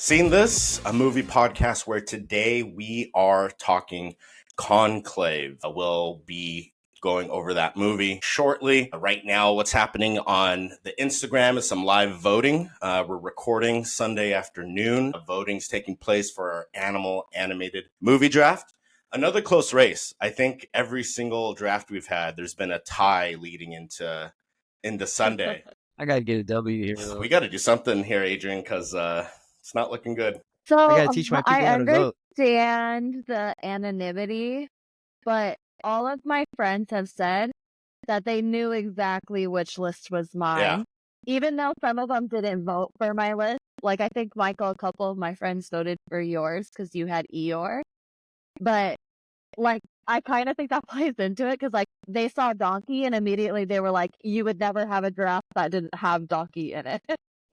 Seen This, a movie podcast where today we are talking Conclave. We'll be going over that movie shortly. Right now, what's happening on the Instagram is some live voting. We're recording Sunday afternoon. Voting's taking place for our animated movie draft. Another close race. I think every single draft we've had, there's been a tie leading into Sunday. I gotta get a W here, though. We got to do something here, Adrian, because it's not looking good. So I gotta teach my people how to vote. I understand the anonymity, but all of my friends have said that they knew exactly which list was mine. Yeah. Even though some of them didn't vote for my list. Like, I think, Michael, a couple of my friends voted for yours because you had Eeyore. But, like, I kind of think that plays into it because, like, they saw Donkey and immediately they were like, you would never have a draft that didn't have Donkey in it.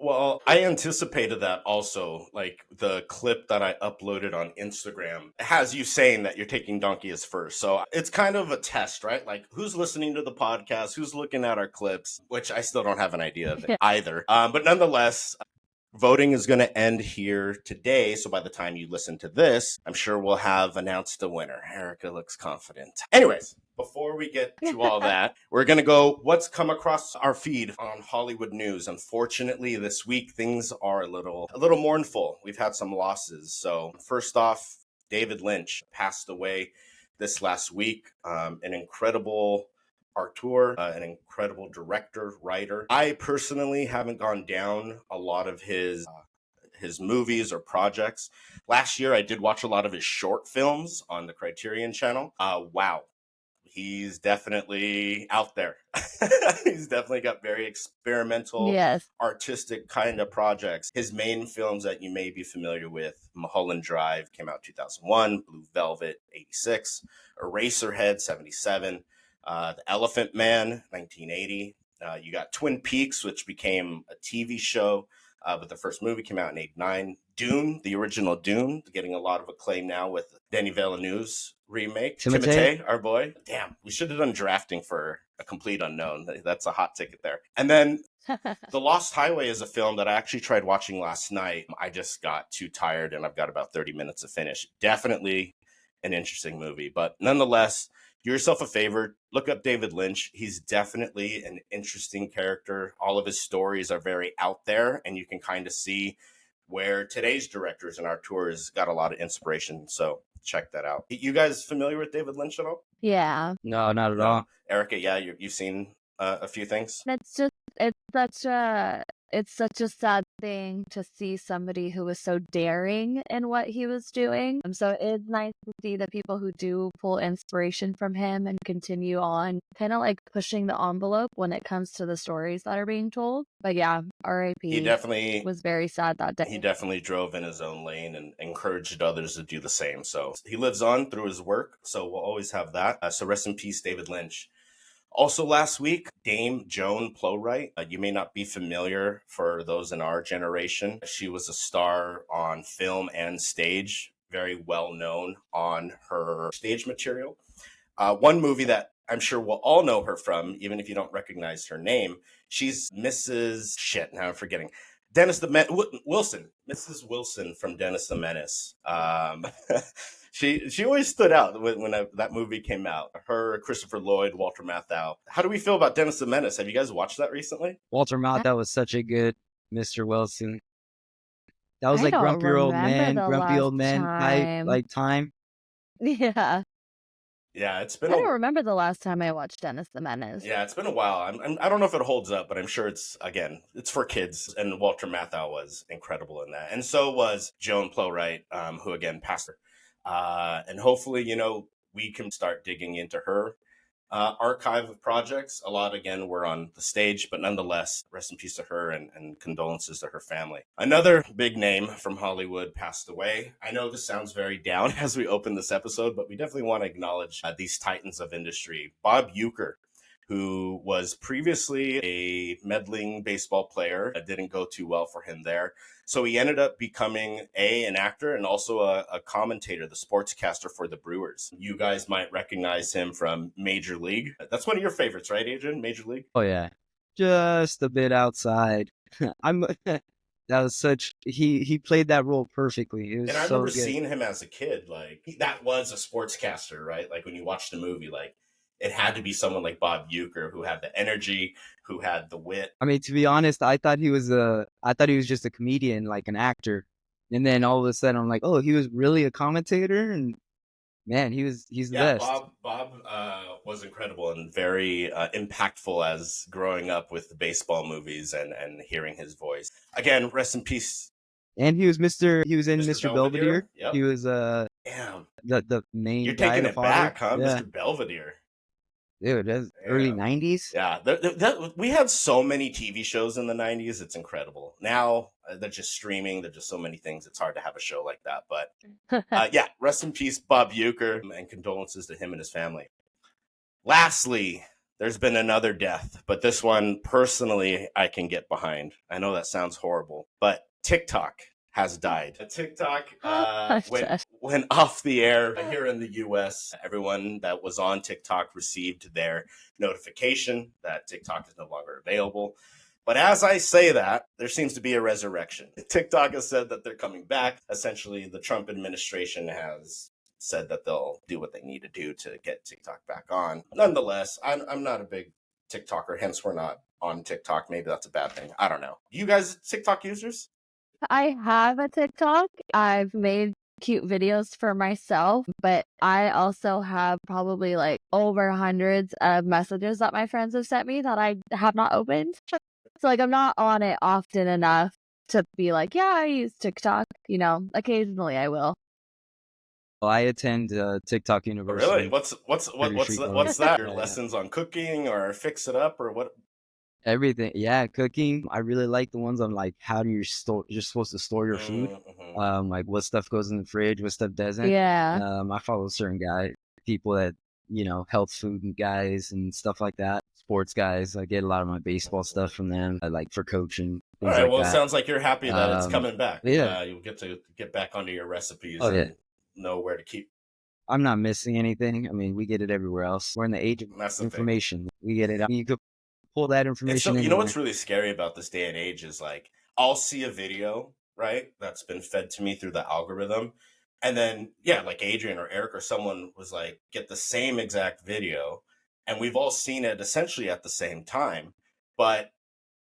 Well, I anticipated that also. Like the clip that I uploaded on Instagram has you saying that you're taking Donkey as first. So it's kind of a test, right? Like who's listening to the podcast, who's looking at our clips, which I still don't have an idea of either. But nonetheless, voting is going to end here today. So by the time you listen to this, I'm sure we'll have announced a winner. Erica looks confident. Anyways, before we get to all that, we're going to go what's come across our feed on Hollywood news. Unfortunately, this week, things are a little mournful. We've had some losses. So first off, David Lynch passed away this last week. An incredible auteur, an incredible director, writer. I personally haven't gone down a lot of his movies or projects. Last year, I did watch a lot of his short films on the Criterion channel. Wow. He's definitely out there. He's definitely got very experimental, artistic kind of projects. His main films that you may be familiar with, Mulholland Drive came out 2001, Blue Velvet 86, Eraserhead 77, The Elephant Man 1980. You got Twin Peaks, which became a TV show, but the first movie came out in 89. Dune, the original Dune, getting a lot of acclaim now with Denis Villeneuve's remake. Timothée, our boy. Damn, we should have done drafting for A Complete Unknown. That's a hot ticket there. And then The Lost Highway is a film that I actually tried watching last night. I just got too tired and I've got about 30 minutes to finish. Definitely an interesting movie, but nonetheless, do yourself a favor, look up David Lynch. He's definitely an interesting character. All of his stories are very out there, and you can kind of see where today's directors and auteurs got a lot of inspiration. So check that out. You guys familiar with David Lynch at all? Yeah. No, not at all. Erica, yeah, you've seen a few things? It's such a sad thing to see somebody who was so daring in what he was doing. So it's nice to see the people who do pull inspiration from him and continue on kind of like pushing the envelope when it comes to the stories that are being told. But yeah, R.I.P. He definitely was very sad that day. He definitely drove in his own lane and encouraged others to do the same. So he lives on through his work. So we'll always have that. So rest in peace, David Lynch. Also last week, Dame Joan Plowright. You may not be familiar for those in our generation. She was a star on film and stage, very well known on her stage material. One movie that I'm sure we'll all know her from, even if you don't recognize her name, she's Mrs. Shit, now I'm forgetting. Wilson, Mrs. Wilson from Dennis the Menace. She always stood out when that movie came out. Her, Christopher Lloyd, Walter Matthau. How do we feel about Dennis the Menace? Have you guys watched that recently? Walter Matthau was such a good Mr. Wilson. That was like grumpy old man type, like time. Yeah. Yeah, it's been. I don't remember the last time I watched Dennis the Menace. Yeah, it's been a while. I don't know if it holds up, but I'm sure it's for kids. And Walter Matthau was incredible in that, and so was Joan Plowright, who again passed her. And hopefully, we can start digging into her archive of projects. A lot, again, were on the stage, but nonetheless, rest in peace to her and condolences to her family. Another big name from Hollywood passed away. I know this sounds very down as we open this episode, but we definitely want to acknowledge these titans of industry. Bob Uecker, who was previously a meddling baseball player. It didn't go too well for him there. So he ended up becoming an actor and also a commentator, the sportscaster for the Brewers. You guys might recognize him from Major League. That's one of your favorites, right, Adrian? Major League? Oh, yeah. Just a bit outside. That was such he played that role perfectly. It was And I so remember good. seeing him as a kid. Like that was a sportscaster, right? Like when you watch the movie, like it had to be someone like Bob Uecker who had the energy, who had the wit. I mean, to be honest, I thought he was just a comedian, like an actor. And then all of a sudden I'm like, oh, he was really a commentator, and man, he's the best. Bob was incredible and very impactful as growing up with the baseball movies and hearing his voice. Again, rest in peace. And he was in Mr. Belvedere. Yep. He was Damn. The main You're guy, taking the it father. back, huh? Yeah. Mr. Belvedere. Dude, that's early 90s. Yeah, we had so many TV shows in the 90s. It's incredible. Now they're just streaming. There's just so many things. It's hard to have a show like that. But yeah, rest in peace, Bob Uecker, and condolences to him and his family. Lastly, there's been another death, but this one personally I can get behind. I know that sounds horrible, but TikTok has died. TikTok went off the air here in the US. Everyone that was on TikTok received their notification that TikTok is no longer available. But as I say that, there seems to be a resurrection. TikTok has said that they're coming back. Essentially, the Trump administration has said that they'll do what they need to do to get TikTok back on. Nonetheless, I'm not a big TikToker, hence we're not on TikTok. Maybe that's a bad thing. I don't know. You guys TikTok users? I have a TikTok. I've made cute videos for myself, but I also have probably like over hundreds of messages that my friends have sent me that I have not opened. So like I'm not on it often enough to be like, yeah, I use TikTok. You know, occasionally I will. Well, I attend TikTok University. Oh, really? What's that? Your lessons on cooking or fix it up or what? Everything. Yeah, cooking. I really like the ones on like how do you store you're supposed to store your food. Like what stuff goes in the fridge, what stuff doesn't. Yeah. I follow certain people that, health food guys and stuff like that. Sports guys. I get a lot of my baseball stuff from them. I like for coaching. All right. Well, it sounds like you're happy that it's coming back. Yeah. You'll get to get back onto your recipes and know where to keep. I'm not missing anything. I mean, we get it everywhere else. We're in the age of information. We get it. You could pull that information. You know what's really scary about this day and age is like I'll see a video, right, that's been fed to me through the algorithm, and then like Adrian or Eric or someone was like, get the same exact video, and we've all seen it essentially at the same time, but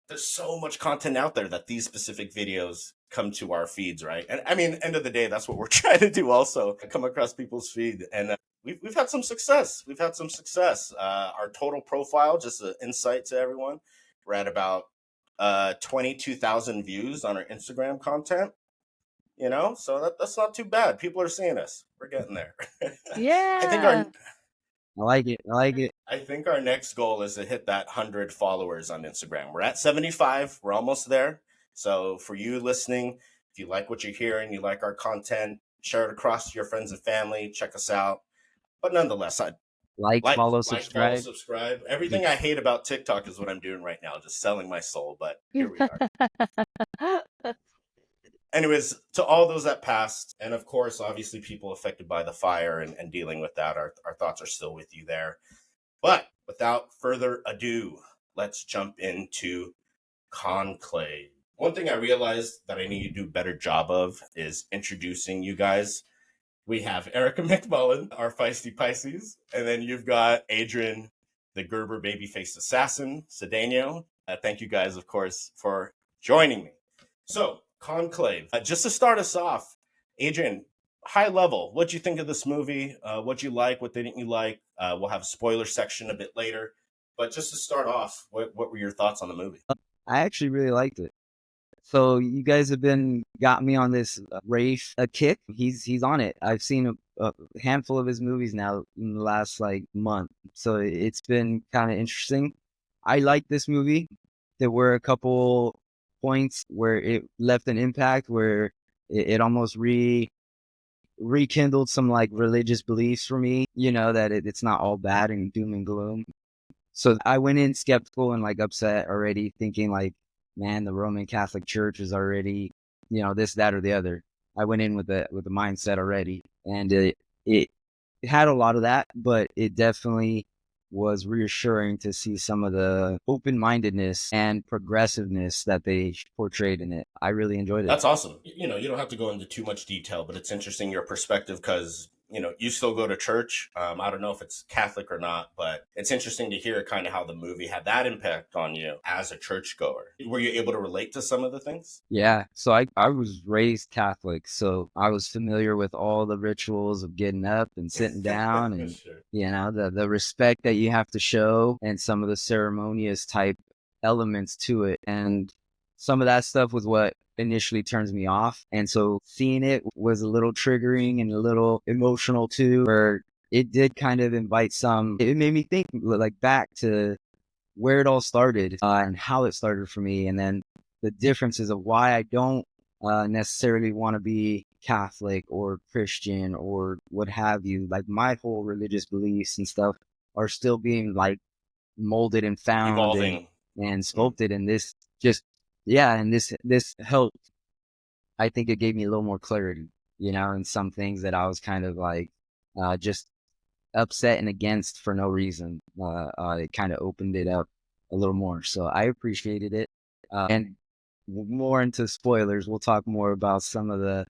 there's so much content out there that these specific videos come to our feeds, right? And I mean, end of the day, that's what we're trying to do also, come across people's feed. And we've had some success. Our total profile, just an insight to everyone, we're at about 22,000 views on our Instagram content. So that's not too bad. People are seeing us. We're getting there. Yeah. I like it. I think our next goal is to hit that 100 followers on Instagram. We're at 75. We're almost there. So for you listening, if you like what you're hearing, you like our content, share it across to your friends and family. Check us out. But nonetheless, follow, subscribe. Everything I hate about TikTok is what I'm doing right now, just selling my soul. But here we are. Anyways, to all those that passed, and of course, obviously people affected by the fire and dealing with that, our thoughts are still with you there. But without further ado, let's jump into Conclave. One thing I realized that I need to do a better job of is introducing you guys. We have Erica McMullen, our feisty Pisces, and then you've got Adrian, the Gerber baby-faced assassin, Cedeno. Thank you guys, of course, for joining me. So, Conclave. Just to start us off, Adrian, high level, what'd you think of this movie? What'd you like? What didn't you like? We'll have a spoiler section a bit later. But just to start off, what were your thoughts on the movie? I actually really liked it. So you guys have got me on this Rafe kick. He's on it. I've seen a handful of his movies now in the last month. So it's been kind of interesting. I liked this movie. There were a couple points where it left an impact, where it almost rekindled some religious beliefs for me, that it's not all bad and doom and gloom. So I went in skeptical and upset already, thinking man, the Roman Catholic Church is already, this, that, or the other. I went in with the mindset already, and it had a lot of that, but it definitely was reassuring to see some of the open-mindedness and progressiveness that they portrayed in it. I really enjoyed it. That's awesome. You know, you don't have to go into too much detail, but it's interesting your perspective because, you know, you still go to church. I don't know if it's Catholic or not, but it's interesting to hear kind of how the movie had that impact on you as a churchgoer. Were you able to relate to some of the things? Yeah, so I was raised Catholic, so I was familiar with all the rituals of getting up and sitting down and, Sure. you know, the respect that you have to show and some of the ceremonious type elements to it. And some of that stuff was what initially turns me off. And so seeing it was a little triggering and a little emotional too, where it did kind of invite some, it made me think like back to where it all started and how it started for me. And then the differences of why I don't necessarily want to be Catholic or Christian or what have you. Like my whole religious beliefs and stuff are still being like molded and found Evolving. and sculpted. And this just, yeah. And this helped. I think it gave me a little more clarity, you know, in some things that I was kind of like just upset and against for no reason. It kind of opened it up a little more. So I appreciated it. And more into spoilers, we'll talk more about some of the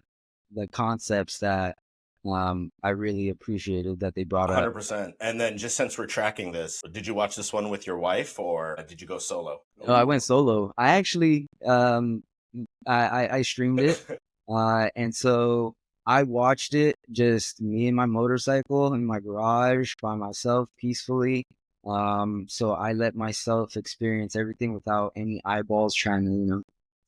concepts that I really appreciated that they brought up. 100%. And then just since we're tracking this, did you watch this one with your wife or did you go solo? I went solo. I actually I streamed it. And so I watched it just me and my motorcycle in my garage by myself peacefully. So I let myself experience everything without any eyeballs trying to, you know,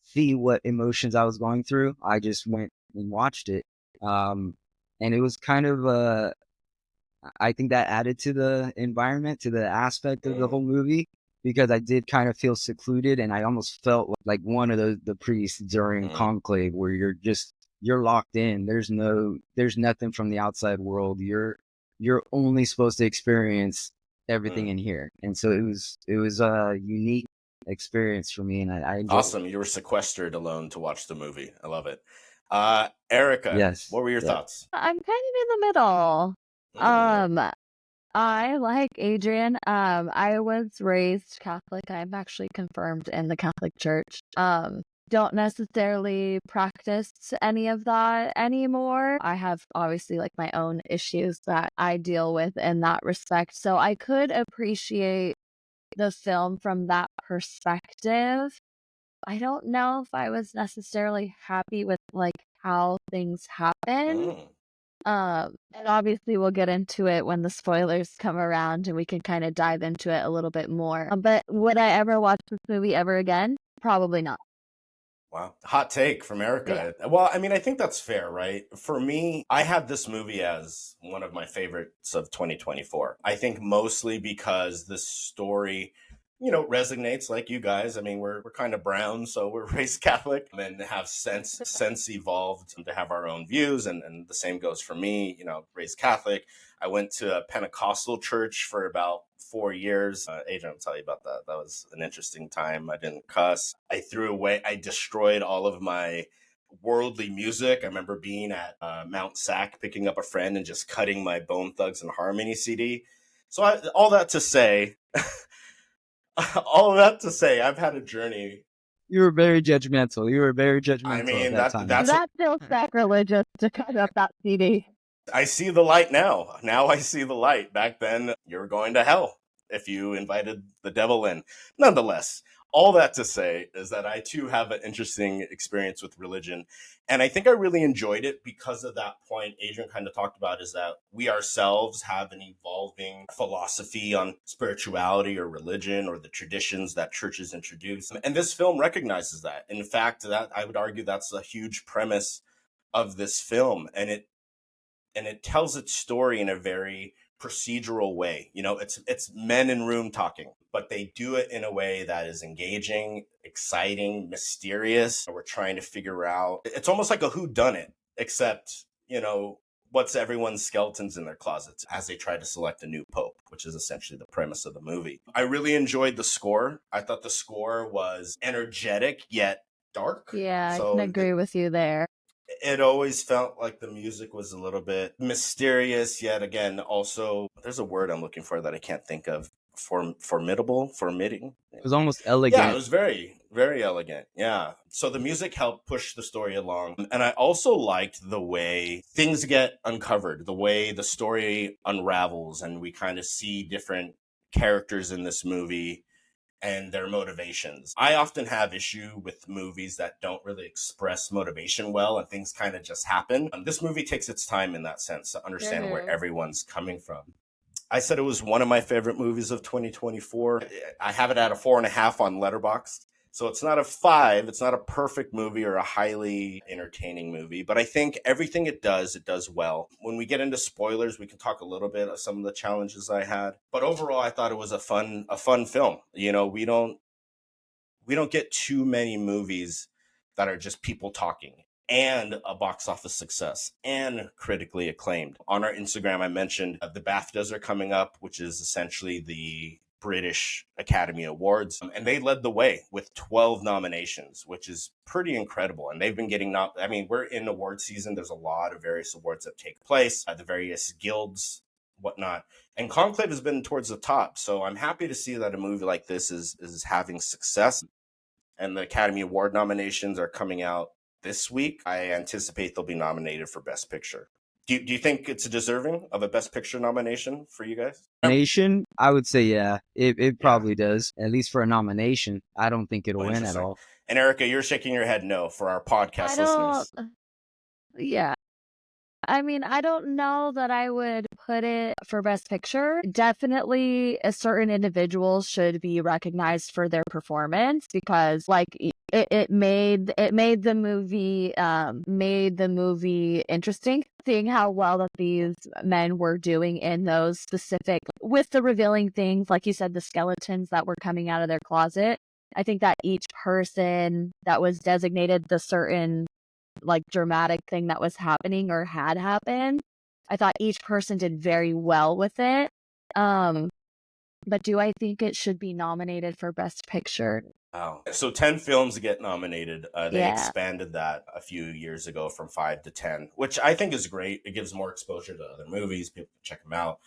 see what emotions I was going through. I just went and watched it. And it was kind of, I think that added to the environment, to the aspect of the whole movie, because I did kind of feel secluded and I almost felt like one of the priests during Conclave where you're locked in. There's nothing from the outside world. You're only supposed to experience everything in here. And so it was a unique experience for me and I enjoyed Awesome. You were sequestered alone to watch the movie. I love it. Erica, Yes. what were your thoughts? I'm kind of in the middle. I like Adrian. I was raised Catholic. I'm actually confirmed in the Catholic Church. Don't necessarily practice any of that anymore. I have obviously like my own issues that I deal with in that respect. So I could appreciate the film from that perspective. I don't know if I was necessarily happy with like how things happen. And obviously we'll get into it when the spoilers come around and we can kind of dive into it a little bit more. But would I ever watch this movie ever again? Probably not. Wow. Hot take from Erica. Yeah. Well, I mean, I think that's fair, right? For me, I have this movie as one of my favorites of 2024. I think mostly because the story, you know, resonates like you guys. I mean, we're kind of brown, so we're raised Catholic and have since evolved to have our own views. And the same goes for me, you know, raised Catholic. I went to a Pentecostal church for about 4 years. Adrian will tell you about that. That was an interesting time. I didn't cuss. I destroyed all of my worldly music. I remember being at Mount Sac, picking up a friend and just cutting my Bone Thugs and Harmony CD. So all that to say, I've had a journey. You were very judgmental. You were very judgmental. I mean, that time. That feels sacrilegious to cut up that CD. I see the light now. Now I see the light. Back then, you were going to hell if you invited the devil in. Nonetheless, all that to say is that I too have an interesting experience with religion. And I think I really enjoyed it because of that point Adrian kind of talked about, is that we ourselves have an evolving philosophy on spirituality or religion or the traditions that churches introduce. And this film recognizes that. In fact, that I would argue that's a huge premise of this film. And it tells its story in a very procedural way. You know, it's men in room talking, but they do it in a way that is engaging, exciting, mysterious. We're trying to figure out, it's almost like a whodunit, except, you know, what's everyone's skeletons in their closets as they try to select a new pope, which is essentially the premise of the movie. I really enjoyed the score. I thought the score was energetic yet dark. Yeah, I can agree with you there. It always felt like the music was a little bit mysterious, yet again, also, there's a word I'm looking for that I can't think of. Formitting. It was almost Yeah, it elegant. was very, very elegant. Yeah. So the music helped push the story along. And I also liked the way things get uncovered, the way the story unravels, and we kind of see different characters in this movie and their motivations. I often have issue with movies that don't really express motivation well and things kind of just happen. This movie takes its time in that sense to understand where everyone's coming from. I said it was one of my favorite movies of 2024. I have it at a 4.5 on Letterboxd. So it's not a 5. It's not a perfect movie or a highly entertaining movie, but I think everything it does well. When we get into spoilers, we can talk a little bit of some of the challenges I had. But overall, I thought it was a fun film. You know, we don't get too many movies that are just people talking and a box office success and critically acclaimed. On our Instagram, I mentioned the BAFTAs are coming up, which is essentially the British Academy Awards. And they led the way with 12 nominations, which is pretty incredible. And they've been getting, we're in award season. There's a lot of various awards that take place at the various guilds, whatnot. And Conclave has been towards the top. So I'm happy to see that a movie like this is having success. And the Academy Award nominations are coming out this week. I anticipate they'll be nominated for Best Picture. Do you think it's deserving of a Best Picture nomination for you guys? Nomination, I would say, yeah, it probably does. At least for a nomination. I don't think it'll win at all. And Erica, you're shaking your head no for our podcast listeners. Yeah. I mean, I don't know that I would put it for Best Picture. Definitely, certain individuals should be recognized for their performance because, like, it made the movie interesting. Seeing how well that these men were doing in those specific, with the revealing things, like you said, the skeletons that were coming out of their closet. I think that each person that was designated the certain like dramatic thing that was happening or had happened, I thought each person did very well with it. But do I think it should be nominated for Best Picture? Wow. So 10 films get nominated. They expanded that a few years ago from 5 to 10, which I think is great. It gives more exposure to other movies. People can check them out.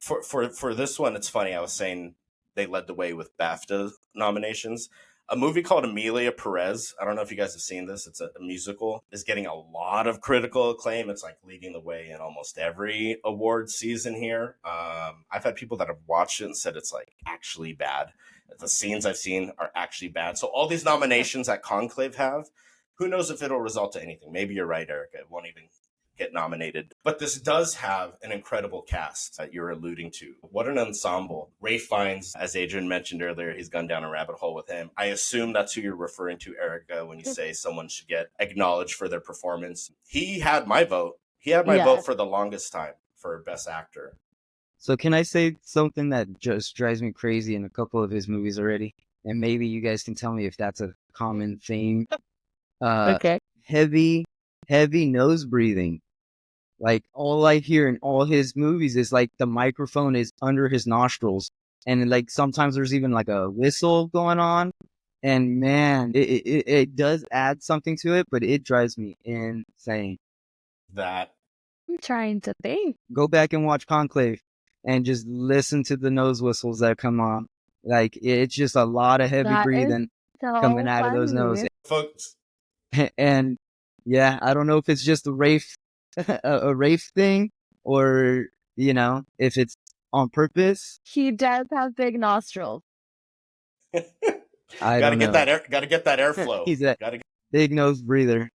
For this one, it's funny. I was saying they led the way with BAFTA nominations. A movie called Emilia Perez, I don't know if you guys have seen this. It's a musical, is getting a lot of critical acclaim. It's like leading the way in almost every award season here. I've had people that have watched it and said it's like actually bad. The scenes I've seen are actually bad. So all these nominations that Conclave have, who knows if it'll result to anything. Maybe you're right, Erica. It won't even get nominated. But this does have an incredible cast that you're alluding to. What an ensemble. Ralph Fiennes, as Adrian mentioned earlier, he's gone down a rabbit hole with him. I assume that's who you're referring to, Erica, when you say someone should get acknowledged for their performance. He had my vote. He had my vote for the longest time for Best Actor. So can I say something that just drives me crazy in a couple of his movies already? And maybe you guys can tell me if that's a common theme. Okay. Heavy nose breathing. Like all I hear in all his movies is like the microphone is under his nostrils. And like sometimes there's even like a whistle going on. And man, it does add something to it, but it drives me insane. That I'm trying to think. Go back and watch Conclave and just listen to the nose whistles that come on. Like it's just a lot of heavy breathing coming out of those noses. folks. And yeah, I don't know if it's just a Rafe thing or, you know, if it's on purpose. He does have big nostrils. Gotta get that airflow. He's a big nose breather.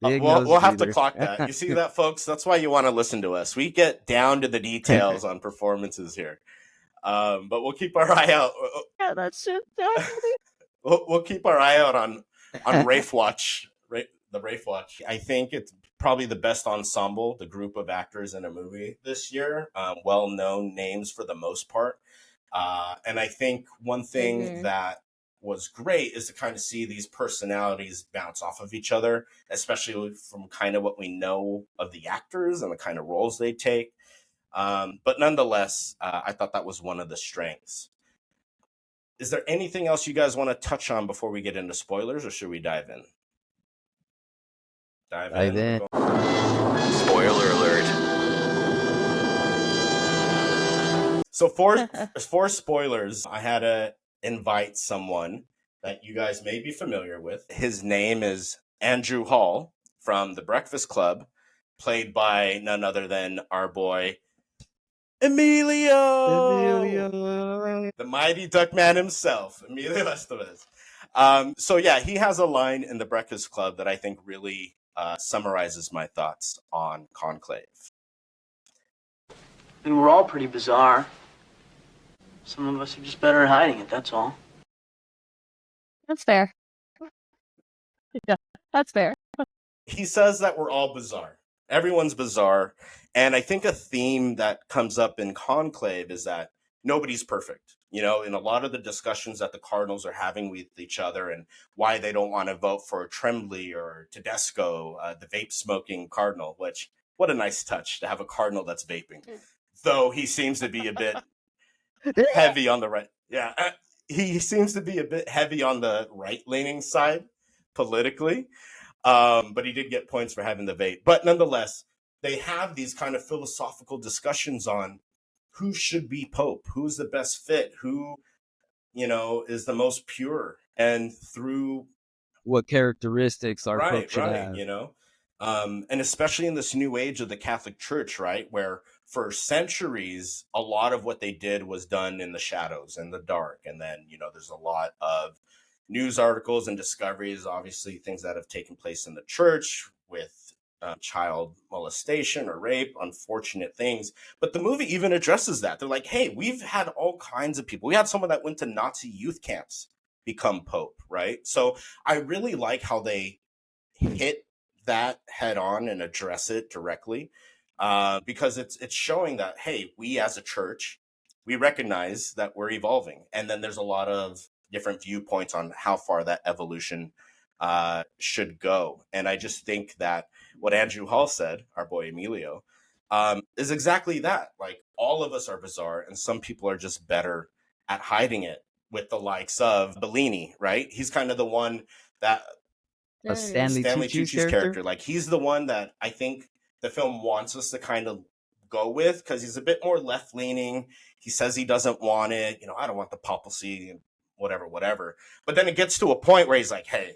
We'll have to clock that. You see that, folks? That's why you want to listen to us. We get down to the details on performances here. But we'll keep our eye out. Yeah, that's just We'll keep our eye out on Rafe Watch, the Rafe Watch. I think it's probably the best ensemble, the group of actors in a movie this year. Well-known names for the most part. And I think one thing that was great is to kind of see these personalities bounce off of each other, especially from kind of what we know of the actors and the kind of roles they take. But nonetheless, I thought that was one of the strengths. Is there anything else you guys want to touch on before we get into spoilers, or should we dive in? Dive Dive in. in. Spoiler alert. So for spoilers, I had to invite someone that you guys may be familiar with. His name is Andrew Hall from The Breakfast Club, played by none other than our boy Emilio, the mighty Duckman himself, Emilio Estevez. So yeah, he has a line in The Breakfast Club that I think really summarizes my thoughts on Conclave. I mean, we're all pretty bizarre. Some of us are just better at hiding it, that's all. That's fair. Yeah, that's fair. He says that we're all bizarre. Everyone's bizarre. And I think a theme that comes up in Conclave is that nobody's perfect. You know, in a lot of the discussions that the Cardinals are having with each other and why they don't want to vote for Tremblay or Tedesco, the vape smoking Cardinal, which, what a nice touch to have a Cardinal that's vaping. Though he seems to be a bit heavy on the right. Yeah. He seems to be a bit heavy on the right leaning side politically. But he did get points for having the vape. But nonetheless, they have these kind of philosophical discussions on who should be Pope, who's the best fit, who, you know, is the most pure. And through What characteristics our Pope should have. you know, and especially in this new age of the Catholic Church, right, where for centuries a lot of what they did was done in the shadows, in the dark, and then, you know, there's a lot of news articles and discoveries, obviously things that have taken place in the church with child molestation or rape, unfortunate things. But the movie even addresses that. They're like, hey, we've had all kinds of people. We had someone that went to Nazi youth camps become Pope, right? So I really like how they hit that head on and address it directly, because it's showing that, hey, we as a church, we recognize that we're evolving. And then there's a lot of different viewpoints on how far that evolution should go. And I just think that what Andrew Hall said, our boy Emilio, is exactly that. Like, all of us are bizarre, and some people are just better at hiding it, with the likes of Bellini, right? He's kind of the one that A Stanley Tucci's character? Like, he's the one that I think the film wants us to kind of go with, because he's a bit more left leaning. He says he doesn't want it. You know, I don't want the papacy and whatever. But then it gets to a point where he's like, hey,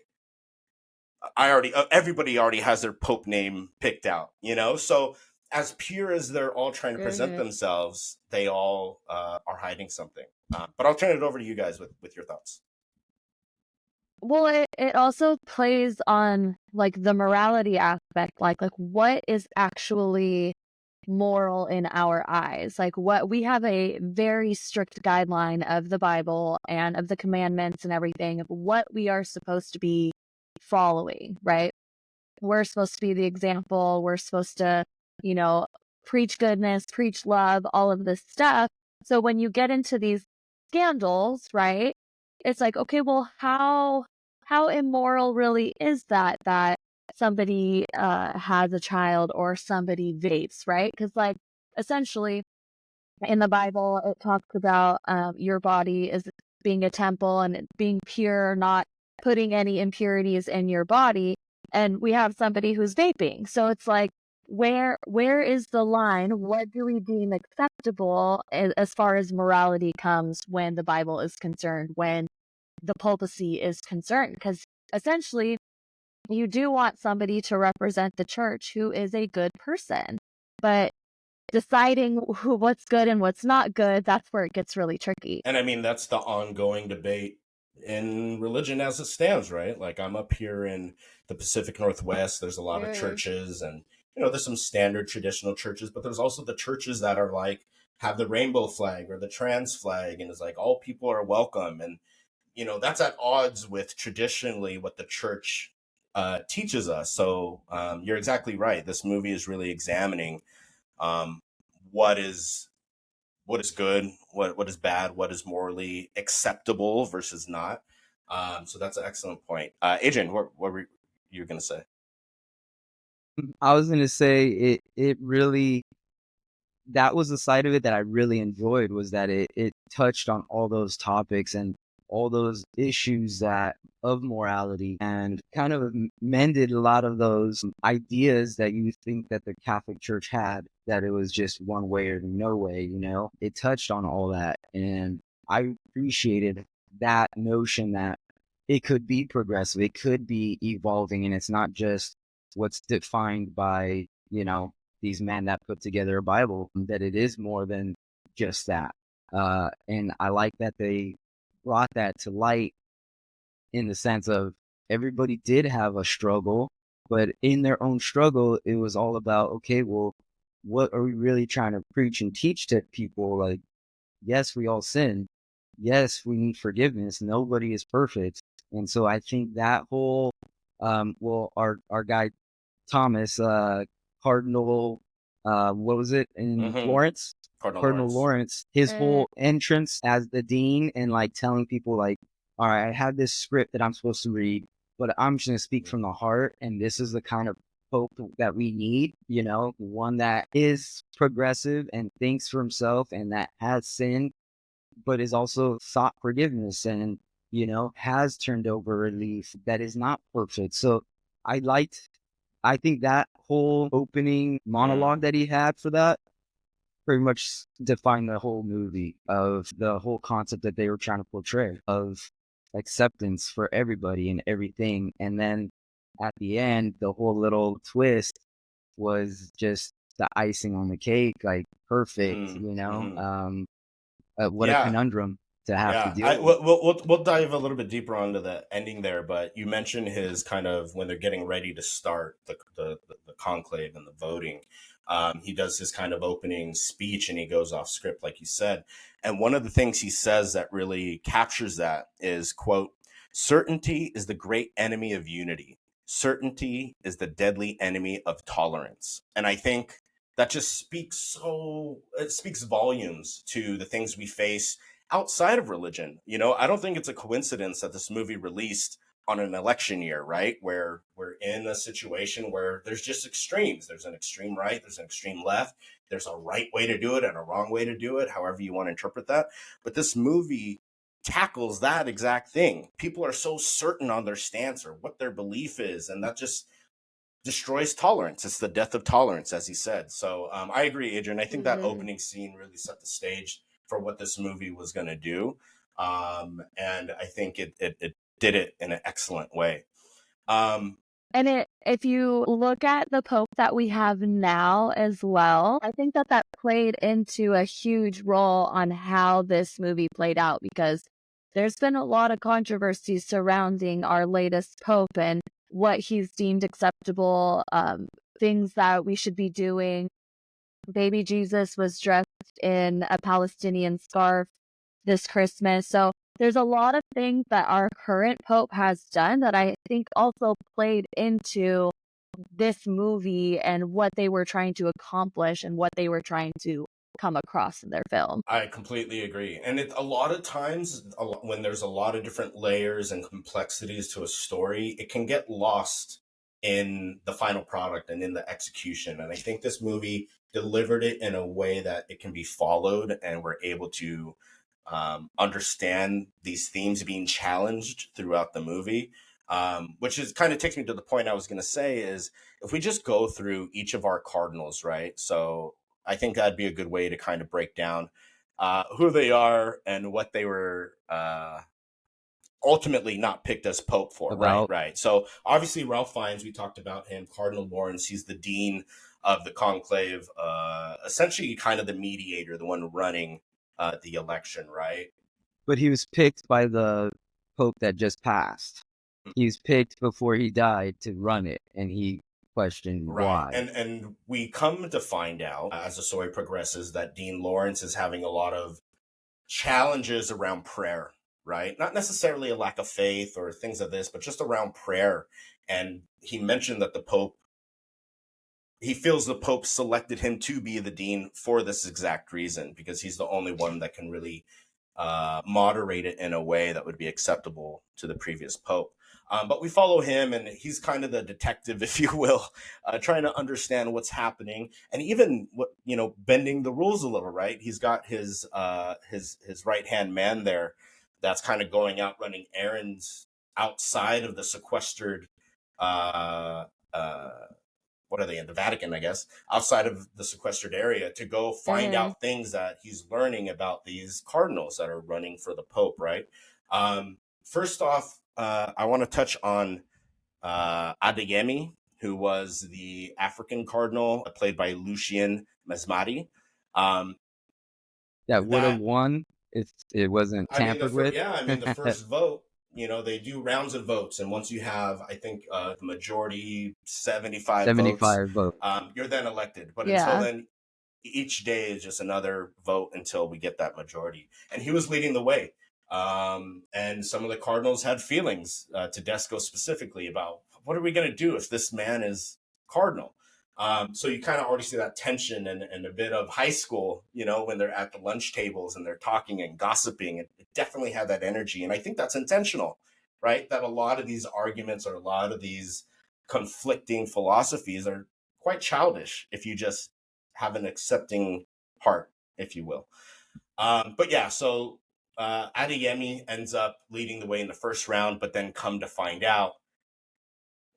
everybody already has their Pope name picked out, you know? So as pure as they're all trying to present themselves, they all are hiding something. But I'll turn it over to you guys with your thoughts. Well, it also plays on like the morality aspect, like what is actually moral in our eyes. Like, what we have a very strict guideline of the Bible and of the commandments and everything of what we are supposed to be following, right? We're supposed to be the example. We're supposed to, you know, preach goodness, preach love, all of this stuff. So when you get into these scandals, right, it's like, okay, well, how immoral really is that somebody has a child or somebody vapes, right? Because, like, essentially in the Bible it talks about your body is being a temple and it being pure, not putting any impurities in your body. And we have somebody who's vaping, so it's like, where is the line? What do we deem acceptable as far as morality comes when the Bible is concerned, when the papacy is concerned? Because essentially you do want somebody to represent the church who is a good person, but deciding what's good and what's not good, that's where it gets really tricky. And I mean, that's the ongoing debate in religion as it stands, right? Like, I'm up here in the Pacific Northwest. There's a lot of churches, and, you know, there's some standard traditional churches, but there's also the churches that are like, have the rainbow flag or the trans flag, and it's like all people are welcome. And, you know, that's at odds with traditionally what the church teaches us. So you're exactly right. This movie is really examining what is good, what is bad, what is morally acceptable versus not. So that's an excellent point. Adrian, what were you going to say? I was going to say it really, that was the side of it that I really enjoyed, was that it touched on all those topics. And all those issues that of morality and kind of mended a lot of those ideas that you think that the Catholic Church had, that it was just one way or no way, you know? It touched on all that. And I appreciated that notion that it could be progressive, it could be evolving, and it's not just what's defined by, you know, these men that put together a Bible, that it is more than just that. And I like that they brought that to light in the sense of everybody did have a struggle, but in their own struggle, it was all about, okay, well, what are we really trying to preach and teach to people? Like, yes, we all sin. Yes, we need forgiveness. Nobody is perfect. And so I think that whole, well, our guy, Thomas, Cardinal, what was it in Florence? Cardinal Lawrence, his whole entrance as the dean and like telling people like, all right, I have this script that I'm supposed to read, but I'm just going to speak from the heart. And this is the kind of pope that we need, you know, one that is progressive and thinks for himself and that has sinned, but is also sought forgiveness and, you know, has turned over a leaf that is not perfect. So I think that whole opening monologue that he had for that pretty much defined the whole movie, of the whole concept that they were trying to portray of acceptance for everybody and everything. And then at the end, the whole little twist was just the icing on the cake, like perfect, you know? What a Yeah. conundrum to have to Yeah, deal with. we'll dive a little bit deeper onto the ending there, but you mentioned his kind of when they're getting ready to start the conclave and the voting. He does his kind of opening speech and he goes off script, like you said. And one of the things he says that really captures that is, quote, "Certainty is the great enemy of unity. Certainty is the deadly enemy of tolerance." And I think that just it speaks volumes to the things we face outside of religion. You know, I don't think it's a coincidence that this movie released on an election year, right? Where we're in a situation where there's just extremes. There's an extreme right, there's an extreme left, there's a right way to do it and a wrong way to do it, however you want to interpret that. But this movie tackles that exact thing. People are so certain on their stance or what their belief is, and that just destroys tolerance. It's the death of tolerance, as he said. So I agree, Adrian. I think that opening scene really set the stage for what this movie was going to do. And I think it did it in an excellent way. And if you look at the Pope that we have now as well, I think that played into a huge role on how this movie played out, because there's been a lot of controversy surrounding our latest Pope and what he's deemed acceptable, things that we should be doing. Baby Jesus was dressed in a Palestinian scarf this Christmas. So there's a lot of things that our current Pope has done that I think also played into this movie and what they were trying to accomplish and what they were trying to come across in their film. I completely agree. And a lot of times when there's a lot of different layers and complexities to a story, it can get lost in the final product and in the execution. And I think this movie delivered it in a way that it can be followed and we're able to understand these themes being challenged throughout the movie. Which is kind of takes me to the point I was going to say is if we just go through each of our cardinals, right? So I think that'd be a good way to kind of break down who they are and what they were ultimately not picked as Pope for. About. Right. So obviously Ralph Fiennes, we talked about him. Cardinal Lawrence, he's the dean of the conclave, essentially kind of the mediator, the one running the election, right? But he was picked by the Pope that just passed. He was picked before he died to run it, and he questioned why. And we come to find out as the story progresses that Dean Lawrence is having a lot of challenges around prayer, right? Not necessarily a lack of faith or things of this, but just around prayer. And he mentioned that he feels the Pope selected him to be the dean for this exact reason, because he's the only one that can really moderate it in a way that would be acceptable to the previous Pope. But we follow him, and he's kind of the detective, if you will, trying to understand what's happening, and even bending the rules a little. Right, he's got his right hand man there that's kind of going out running errands outside of the sequestered what are they in the Vatican, I guess, outside of the sequestered area to go find out things that he's learning about these cardinals that are running for the Pope, right? First off, I want to touch on Adeyemi, who was the African cardinal played by Lucien Mesmati. That would have won if it wasn't tampered with. The first vote, they do rounds of votes. And once you have, I think, the majority, 75 votes, you're then elected. But until then, each day is just another vote until we get that majority. And he was leading the way. And some of the Cardinals had feelings, Tedesco specifically, about what are we going to do if this man is Cardinal? So you kind of already see that tension and a bit of high school, when they're at the lunch tables and they're talking and gossiping. It definitely had that energy. And I think that's intentional, right? That a lot of these arguments or a lot of these conflicting philosophies are quite childish if you just have an accepting heart, if you will. So Adeyemi ends up leading the way in the first round, but then come to find out,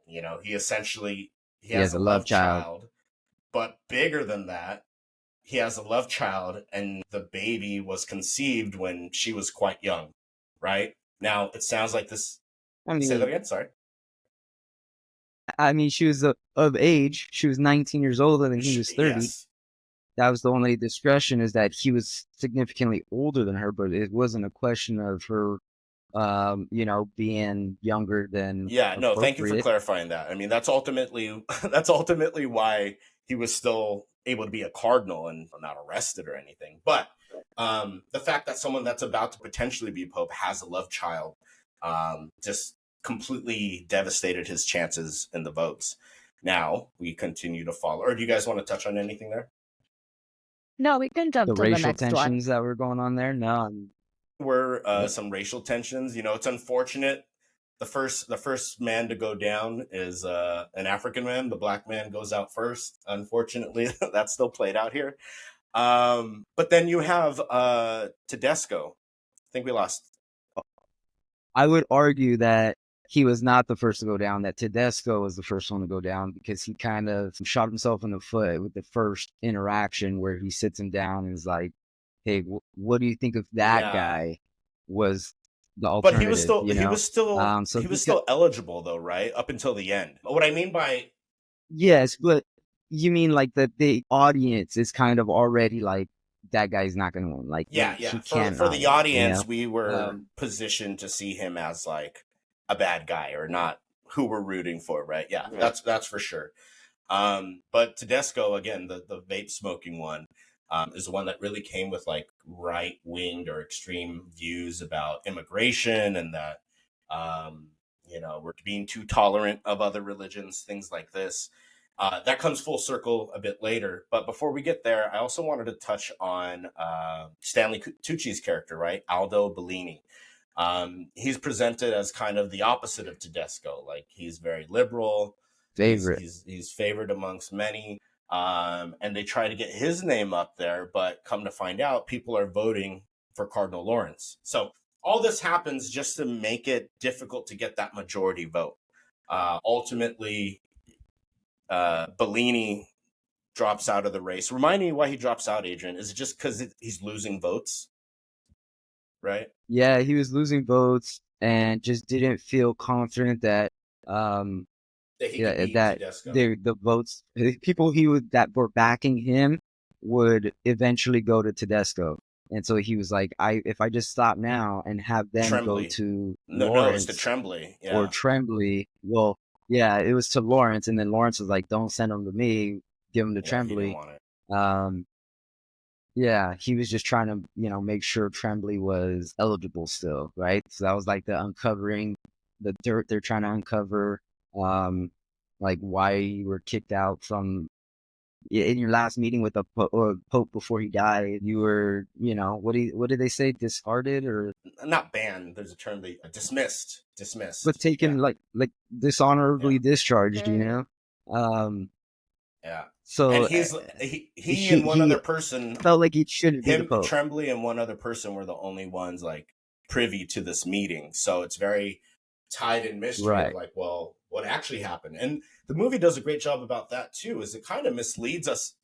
he essentially he has a love child, but bigger than that, he has a love child, and the baby was conceived when she was quite young, right? Now, it sounds like this... say that again, sorry. She was of age. She was 19 years older than he was 30. Yes. That was the only discretion, is that he was significantly older than her, but it wasn't a question of her being younger than thank you for clarifying that. That's ultimately why he was still able to be a cardinal and not arrested or anything. But the fact that someone that's about to potentially be pope has a love child just completely devastated his chances in the votes. Now we continue to follow. Or do you guys want to touch on anything there? No, we can jump to the next one. The racial tensions that were going on there. No, were some racial tensions. It's unfortunate. The first man to go down is an African man. The black man goes out first. Unfortunately, that's still played out here. But then you have Tedesco. I think we lost. I would argue that he was not the first to go down, that Tedesco was the first one to go down, because he kind of shot himself in the foot with the first interaction where he sits him down and is like, hey, what do you think of that guy? Was the alternative? But he was still eligible though, right? Up until the end. What I mean by... Yes, but you mean like the audience is kind of already like, that guy's not going to win. Like, For the audience, we were positioned to see him as like a bad guy, or not who we're rooting for, right? Yeah. That's for sure. But Tedesco, again, the vape smoking one, is the one that really came with like right-winged or extreme views about immigration, and that we're being too tolerant of other religions, things like this. That comes full circle a bit later. But before we get there, I also wanted to touch on Stanley Tucci's character, right? Aldo Bellini. He's presented as kind of the opposite of Tedesco. Like, he's very liberal. He's favored amongst many. And they try to get his name up there, but come to find out, people are voting for Cardinal Lawrence. So all this happens just to make it difficult to get that majority vote. Ultimately, Bellini drops out of the race. Remind me why he drops out, Adrian. Is it just because he's losing votes? Right? Yeah, he was losing votes and just didn't feel confident that the votes, people that were backing him would eventually go to Tedesco. And so he was like, if I just stop now and have them Tremblay. Go to Lawrence, it's to Tremblay. Yeah. Or Tremblay. Well, yeah, it was to Lawrence, and then Lawrence was like, don't send them to me, give them to Tremblay. He didn't want it. Yeah, he was just trying to, make sure Tremblay was eligible still, right? So that was like the uncovering, the dirt they're trying to uncover, like why you were kicked out from, in your last meeting with the Pope before he died. You were, what did they say? Discarded or not banned? There's a term they dismissed, but taken like dishonorably discharged. Yeah. So and he and one other person felt like he shouldn't be the Pope. Tremblay and one other person were the only ones like privy to this meeting. So it's very tied in mystery Right. of like, well, what actually happened? And the movie does a great job about that too, is it kind of misleads us.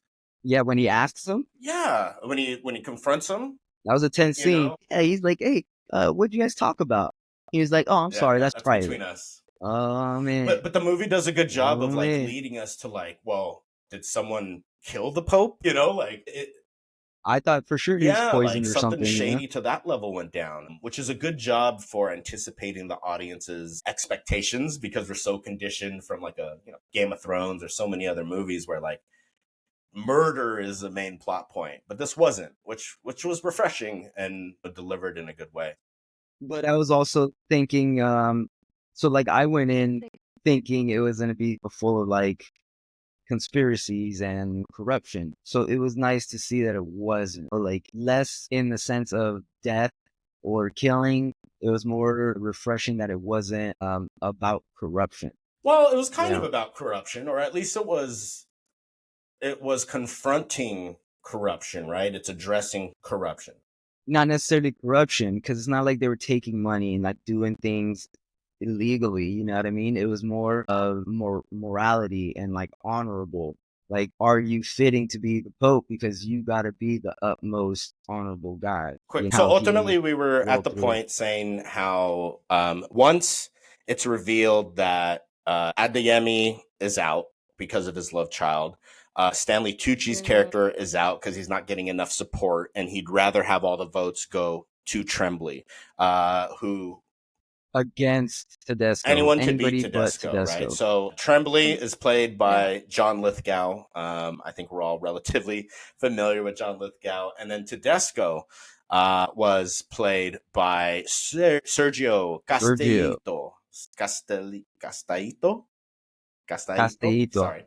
Yeah, when he asks him, Yeah, when he confronts him, that was a tense you scene. know, Yeah, he's like, "Hey, what'd you guys talk about?" He was like, "Oh, I'm sorry, that's that's private." between us. Oh man. But the movie does a good job Oh of like man. leading us to like, well, did someone kill the Pope? You know, like it. I thought for sure he was Yeah, like poisoned or something something, you know? shady to that level went down, which is a good job for anticipating the audience's expectations, because we're so conditioned from like a Game of Thrones or so many other movies where like murder is the main plot point, but this wasn't, which was refreshing and delivered in a good way. But I was also thinking, so like I went in thinking it was gonna be full of like conspiracies and corruption. So it was nice to see that it wasn't, or like less in the sense of death or killing. It was more refreshing that it wasn't about corruption. Well, it was You kind of know, about corruption, or at least it was confronting corruption, right? It's addressing corruption. not necessarily corruption, because it's not like they were taking money and like doing things illegally. You know what I mean? It was more of morality and like honorable. Like, are you fitting to be the Pope? Because you got to be the utmost honorable guy. Quick. You So know, ultimately, he we were at rolled the through it. point saying how once it's revealed that Adeyemi is out because of his love child, Stanley Tucci's character is out because he's not getting enough support, and he'd rather have all the votes go to Tremblay, who Against Tedesco, anyone could beat anybody but Tedesco, right? Tedesco. So Tremblay is played by John Lithgow. I think we're all relatively familiar with John Lithgow. And then Tedesco was played by Sergio Sergio Castellito. Castellito. Sorry.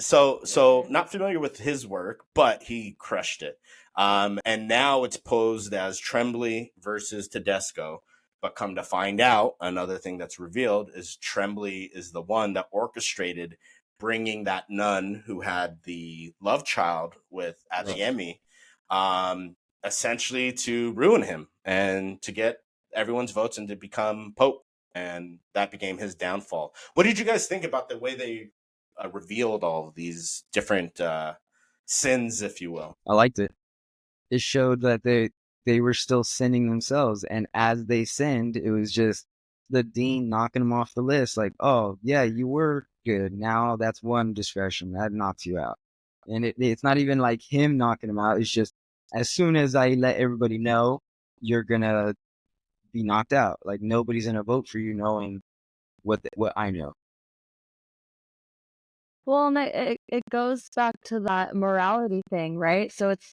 So not familiar with his work, but he crushed it. And now it's posed as Tremblay versus Tedesco. But come to find out, another thing that's revealed is Tremblay is the one that orchestrated bringing that nun who had the love child with Adeyemi, essentially to ruin him and to get everyone's votes and to become Pope. And that became his downfall. What did you guys think about the way they revealed all of these different sins, if you will? I liked it. It showed that they were still sinning themselves, and as they sinned, it was just the dean knocking them off the list. Like, oh yeah, you were good. Now that's one discretion that knocks you out, and it's not even like him knocking them out. It's just as soon as I let everybody know, you're gonna be knocked out. Like nobody's gonna vote for you, knowing what I know. Well, and it goes back to that morality thing, right? So it's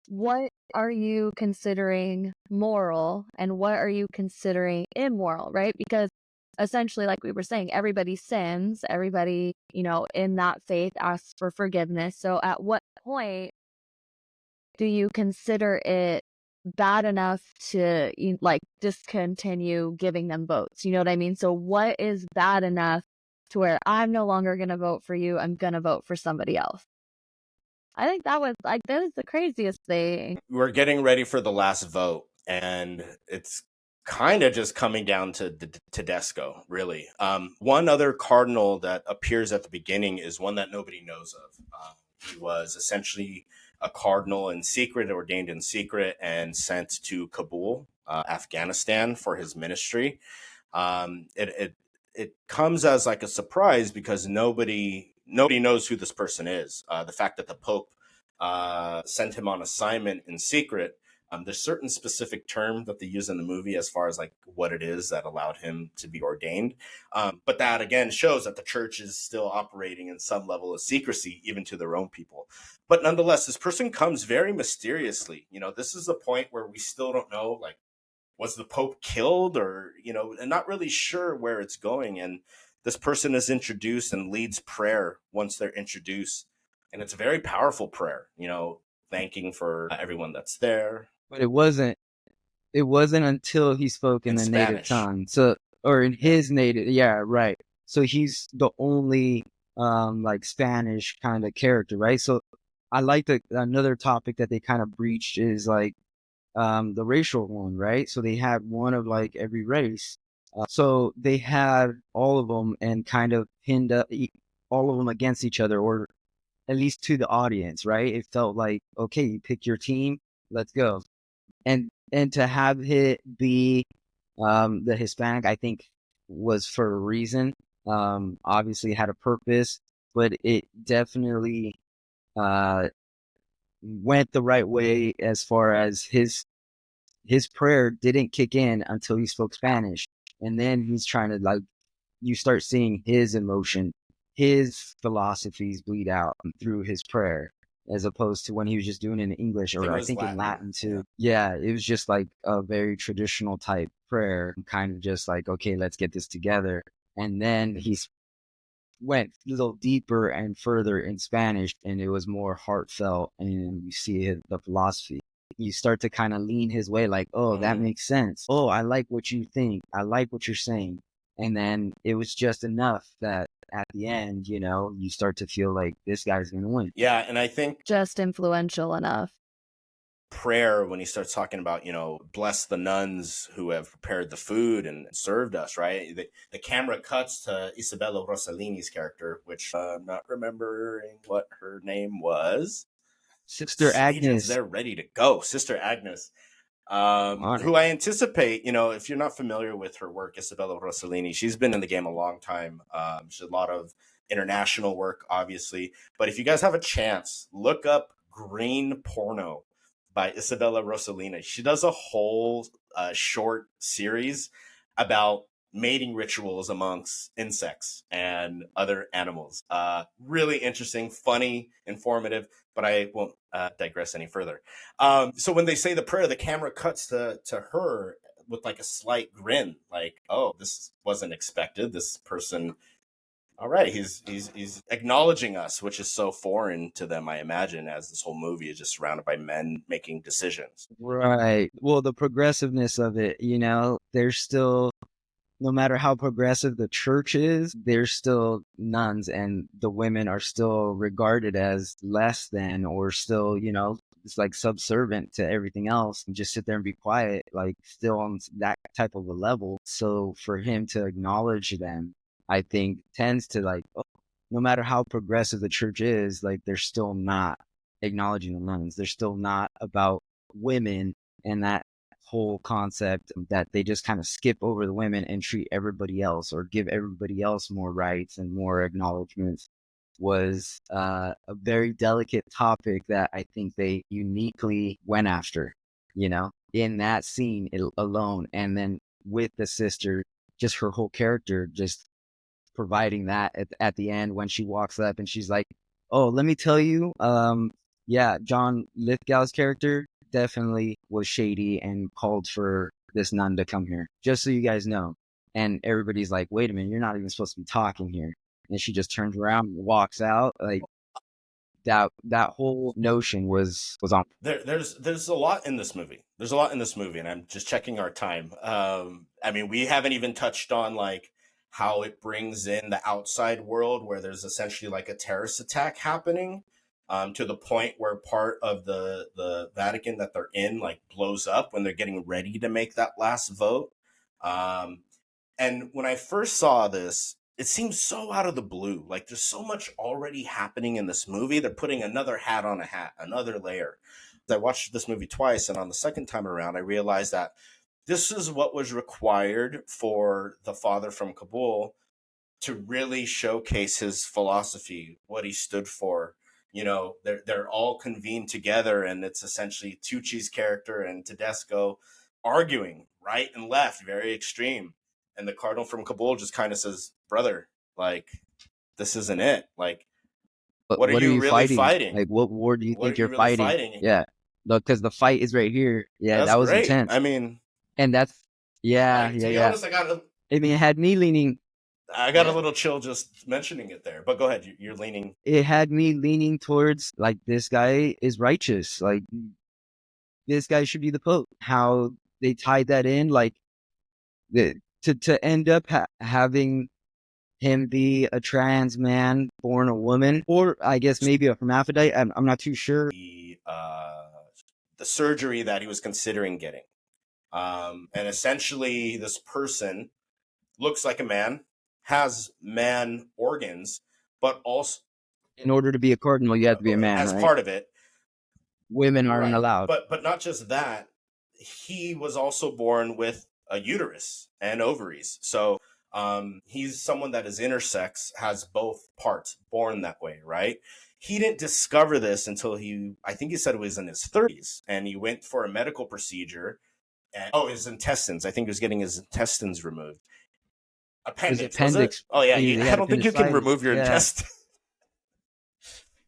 what are you considering moral and what are you considering immoral, right? Because essentially, like we were saying, everybody sins, everybody, in that faith asks for forgiveness. So at what point do you consider it bad enough to like discontinue giving them votes? You know what I mean? So what is bad enough to where I'm no longer going to vote for you, I'm going to vote for somebody else? I think that was the craziest thing. We're getting ready for the last vote, and it's kind of just coming down to Tedesco, really. One other cardinal that appears at the beginning is one that nobody knows of. He was essentially a cardinal in secret, ordained in secret, and sent to Kabul, Afghanistan, for his ministry. It comes as like a surprise because nobody knows who this person is. The fact that the Pope sent him on assignment in secret. There's certain specific term that they use in the movie as far as like what it is that allowed him to be ordained. But that again shows that the church is still operating in some level of secrecy, even to their own people. But nonetheless, this person comes very mysteriously. This is the point where we still don't know, like, was the Pope killed, or, and not really sure where it's going. And this person is introduced and leads prayer once they're introduced. And it's a very powerful prayer, thanking for everyone that's there. But it wasn't until he spoke in In the native Spanish. tongue. So, or in his native, yeah, right. So he's the only like Spanish kind of character, right? So I like another topic that they kind of breached is like the racial one, right? So they had one of like every race. So they had all of them and kind of pinned up all of them against each other, or at least to the audience, right? It felt like, okay, you pick your team, let's go. And to have it be the Hispanic, I think was for a reason. Obviously had a purpose, but it definitely uh went the right way as far as his prayer didn't kick in until he spoke Spanish. And then he's trying to like, you start seeing his emotion, his philosophies bleed out through his prayer, as opposed to when he was just doing it in English, I think or it I was think in Latin. Latin too. Yeah, it was just like a very traditional type prayer, kind of just like, okay, let's get this together. And then he's went a little deeper and further in Spanish, and it was more heartfelt, and you see the philosophy. You start to kind of lean his way, like, oh, that makes sense. Oh, I like what you think. I like what you're saying. And then it was just enough that at the end, you know, you start to feel like this guy's going to win. Yeah, and I think Just influential enough. prayer, when he starts talking about, you know, bless the nuns who have prepared the food and served us, right? The camera cuts to Isabella Rossellini's character, which I'm not remembering what her name was. Sister Adrian's Agnes. there ready to go. Sister Agnes, who I anticipate, you know, if you're not familiar with her work, Isabella Rossellini, she's been in the game a long time. She's a lot of international work, obviously. But if you guys have a chance, look up Green Porno by Isabella Rossellini. She does a whole short series about mating rituals amongst insects and other animals. Really interesting, funny, informative, but I won't digress any further. So when they say the prayer, the camera cuts to her with like a slight grin, like, oh, this wasn't expected. This person, all right, he's acknowledging us, which is so foreign to them, I imagine, as this whole movie is just surrounded by men making decisions. Right. Well, the progressiveness of it, you know, there's still, no matter how progressive the church is, there's still nuns, and the women are still regarded as less than, or still, you know, it's like subservient to everything else, and just sit there and be quiet, like still on that type of a level. So for him to acknowledge them, I think tends to like, oh, no matter how progressive the church is, like they're still not acknowledging the nuns. They're still not about women and that whole concept that they just kind of skip over the women and treat everybody else, or give everybody else more rights and more acknowledgments, was a very delicate topic that I think they uniquely went after, you know, in that scene alone. And then with the sister, just her whole character, just providing that at the end when she walks up and she's like, oh, let me tell you, yeah, John Lithgow's character definitely was shady and called for this nun to come here, just so you guys know. And everybody's like, wait a minute, you're not even supposed to be talking here. And she just turns around and walks out. Like that whole notion was on. There's a lot in this movie. There's a lot in this movie, and I'm just checking our time. I mean, we haven't even touched on like how it brings in the outside world, where there's essentially like a terrorist attack happening, to the point where part of the Vatican that they're in like blows up when they're getting ready to make that last vote. Um, and when I first saw this, it seems so out of the blue. Like there's so much already happening in this movie. They're putting another hat on a hat, another layer. I watched this movie twice, and on the second time around, I realized that this is what was required for the father from Kabul to really showcase his philosophy, what he stood for. You know, they're all convened together, and it's essentially Tucci's character and Tedesco arguing right and left, very extreme. And the cardinal from Kabul just kind of says, "Brother, like this isn't it. Like, But what are what are you you really fighting? fighting? Like, what war do you What are think you you're really fighting? fighting?" Yeah, because the fight is right here. Yeah, That's that was great. intense. I mean, And that's, yeah, like yeah, to be yeah. honest, I mean, it had me leaning. I got a little chill just mentioning it there. But go ahead, you're leaning. It had me leaning towards like, this guy is righteous. Like, this guy should be the pope. How they tied that in, like to end up having him be a trans man born a woman, or I guess maybe a hermaphrodite. I'm not too sure. The the surgery that he was considering getting. And essentially, this person looks like a man, has man organs, but also In order to be a cardinal, you have to be a man, as right? part of it, Women aren't right? allowed. But not just that, he was also born with a uterus and ovaries. So he's someone that is intersex, has both parts, born that way, right? He didn't discover this until I think he said it was in his 30s, and he went for a medical procedure. And, his intestines. I think he was getting his intestines removed. His Appendix, was it? appendix. Oh yeah, He I had don't think you can appendicitis. remove your Yeah. intestine.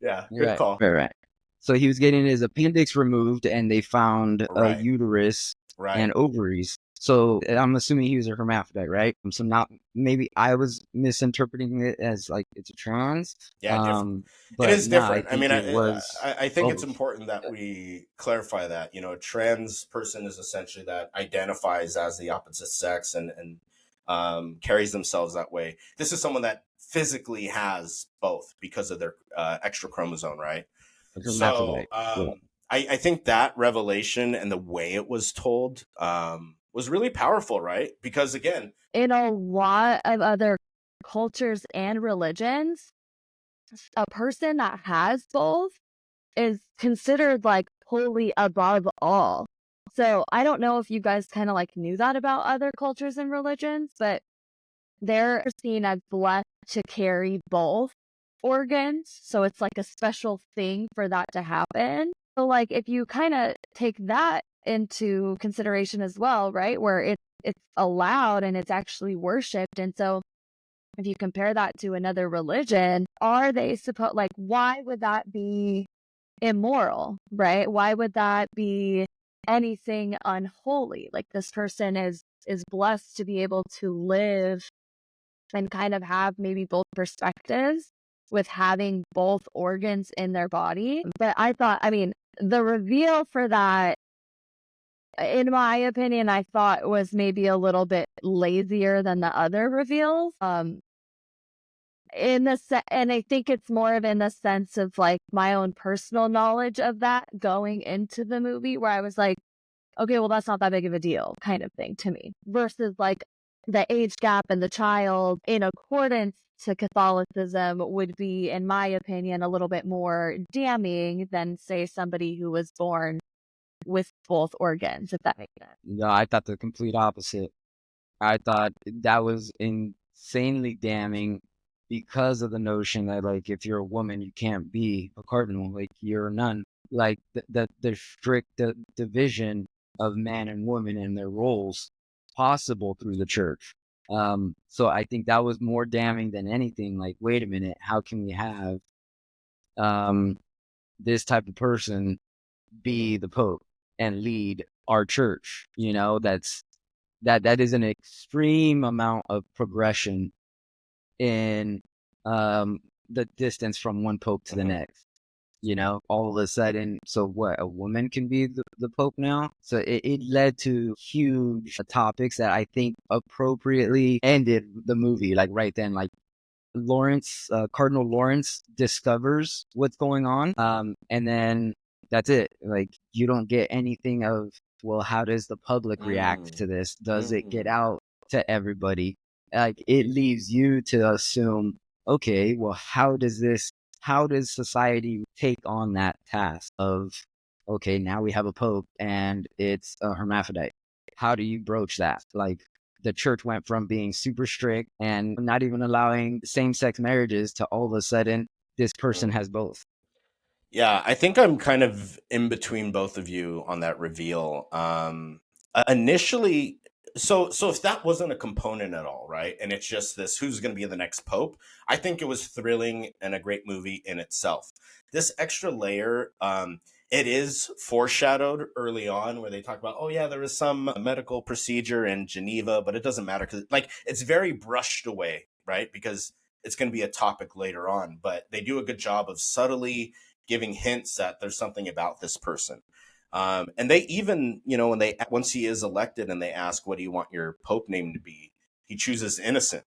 Yeah, good Right, call. right. So he was getting his appendix removed, and they found a Right. uterus Right. and ovaries. So I'm assuming he was a hermaphrodite, right? So not, maybe I was misinterpreting it as like it's a trans. Yeah, different. But It is nah, different. I think mean, it was I think it's both. important that we clarify that. A trans person is essentially that identifies as the opposite sex and carries themselves that way. This is someone that physically has both because of their extra chromosome, right? A So hermaphrodite. Yeah. I think that revelation and the way it was told was really powerful, right? Because again, In a lot of other cultures and religions, a person that has both is considered like wholly above all. So I don't know if you guys kind of like knew that about other cultures and religions, but they're seen as blessed to carry both organs. So it's like a special thing for that to happen. So like if you kind of take that into consideration as well, right? Where it's allowed and it's actually worshipped. And so if you compare that to another religion, are they supposed, like, why would that be immoral, right? Why would that be anything unholy? Like this person is blessed to be able to live and kind of have maybe both perspectives with having both organs in their body. But I mean, the reveal for that, in my opinion, I thought was maybe a little bit lazier than the other reveals. And I think it's more of in the sense of like my own personal knowledge of that going into the movie, where I was like, okay, well, that's not that big of a deal, kind of thing to me, versus like the age gap and the child in accordance to Catholicism would be, in my opinion, a little bit more damning than, say, somebody who was born with both organs, if that makes sense. No, I thought the complete opposite. I thought that was insanely damning because of the notion that, like, if you're a woman, you can't be a cardinal, like you're a nun. Like the strict division of man and woman and their roles possible through the church. So I think that was more damning than anything. Like, wait a minute, how can we have this type of person be the Pope and lead our church? That is an extreme amount of progression in the distance from one pope to the next. All of a sudden, so what, a woman can be the pope now? So it led to huge topics that I think appropriately ended the movie, like right then. Like Cardinal Lawrence discovers what's going on, and then that's it. Like, you don't get anything of, well, how does the public react to this? Does it get out to everybody? Like, it leaves you to assume, okay, well, how does society take on that task of, okay, now we have a pope and it's a hermaphrodite? How do you broach that? Like, the church went from being super strict and not even allowing same-sex marriages to all of a sudden this person has both. Yeah, I think I'm kind of in between both of you on that reveal. Initially, so if that wasn't a component at all, right, and it's just this who's going to be the next pope, I think it was thrilling and a great movie in itself. This extra layer, it is foreshadowed early on where they talk about, oh yeah, there was some medical procedure in Geneva, but it doesn't matter because like it's very brushed away, right? Because it's going to be a topic later on, but they do a good job of subtly giving hints that there's something about this person. And they even, once he is elected and they ask, what do you want your Pope name to be? He chooses innocent,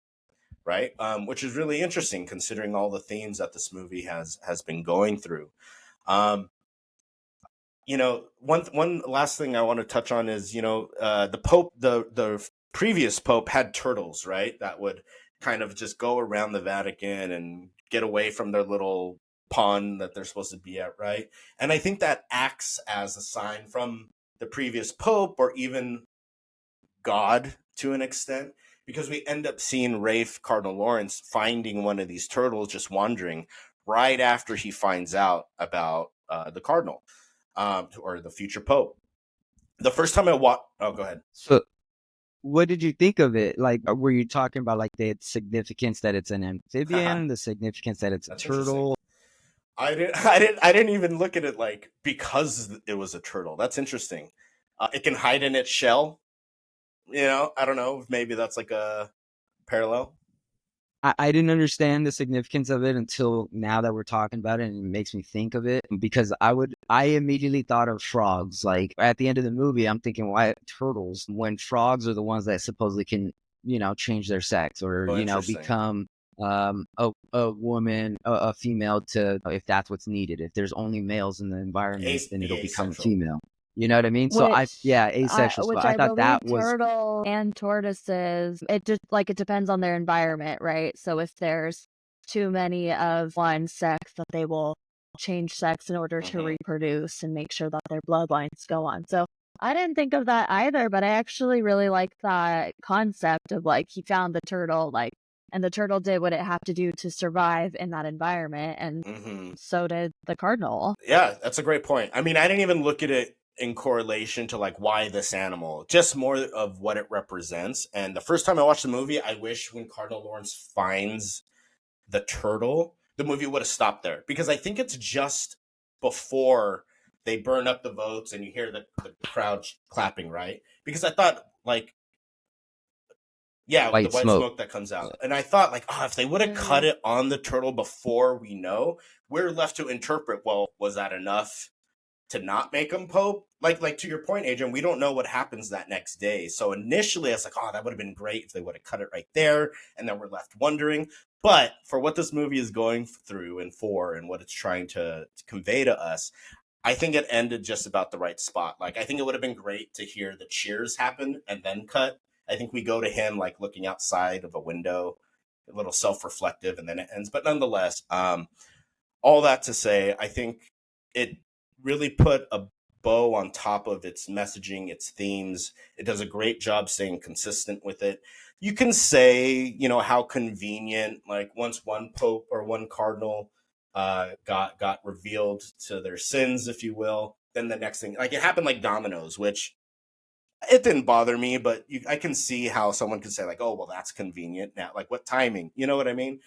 right? Which is really interesting considering all the themes that this movie has been going through. one last thing I want to touch on is, the Pope, the previous Pope had turtles, right? That would kind of just go around the Vatican and get away from their little pond that they're supposed to be at, right? And I think that acts as a sign from the previous Pope, or even God to an extent, because we end up seeing Rafe Cardinal Lawrence finding one of these turtles just wandering right after he finds out about the Cardinal, or the future Pope. The first time I watched, oh, go ahead. So, what did you think of it? Like, were you talking about like the significance that it's an amphibian, the significance that it's a That's interesting. turtle? I didn't even look at it like because it was a turtle. That's interesting. It can hide in its shell. I don't know. Maybe that's like a parallel. I didn't understand the significance of it until now that we're talking about it, and it makes me think of it, because I immediately thought of frogs. Like at the end of the movie, I'm thinking, why turtles, when frogs are the ones that supposedly can, change their sex, or, Oh, interesting. become a woman, a female, to, if that's what's needed. If there's only males in the environment, then it'll become asexual. female. You know what I mean? So asexual. Which So I I thought believe that was turtles and tortoises, it just like it depends on their environment, right? So if there's too many of one sex, that they will change sex in order to reproduce and make sure that their bloodlines go on. So I didn't think of that either, but I actually really like that concept of like he found the turtle, like, and the turtle did what it had to do to survive in that environment, and so did the cardinal. Yeah, that's a great point. I mean, I didn't even look at it in correlation to like why this animal, just more of what it represents. And the first time I watched the movie, I wish when Cardinal Lawrence finds the turtle, the movie would have stopped there, because I think it's just before they burn up the votes and you hear the crowd clapping, right? Because I thought like, yeah, the white white smoke. smoke that comes out. And I thought like, oh, if they would have cut it on the turtle before we know, we're left to interpret, well, was that enough to not make him Pope? Like to your point, Adrian, we don't know what happens that next day. So initially I was like, oh, that would have been great if they would have cut it right there, and then we're left wondering. But for what this movie is going through and for, and what it's trying to convey to us, I think it ended just about the right spot. Like, I think it would have been great to hear the cheers happen and then cut. I think we go to him like looking outside of a window, a little self-reflective, and then it ends. But nonetheless, all that to say, I think it really put a bow on top of its messaging, its themes. It does a great job staying consistent with it. You can say, how convenient, like once one pope or one cardinal got revealed to their sins, if you will, then the next thing, like it happened like dominoes, which it didn't bother me, but I can see how someone could say like, oh, well, that's convenient now. Like what timing? You know what I mean?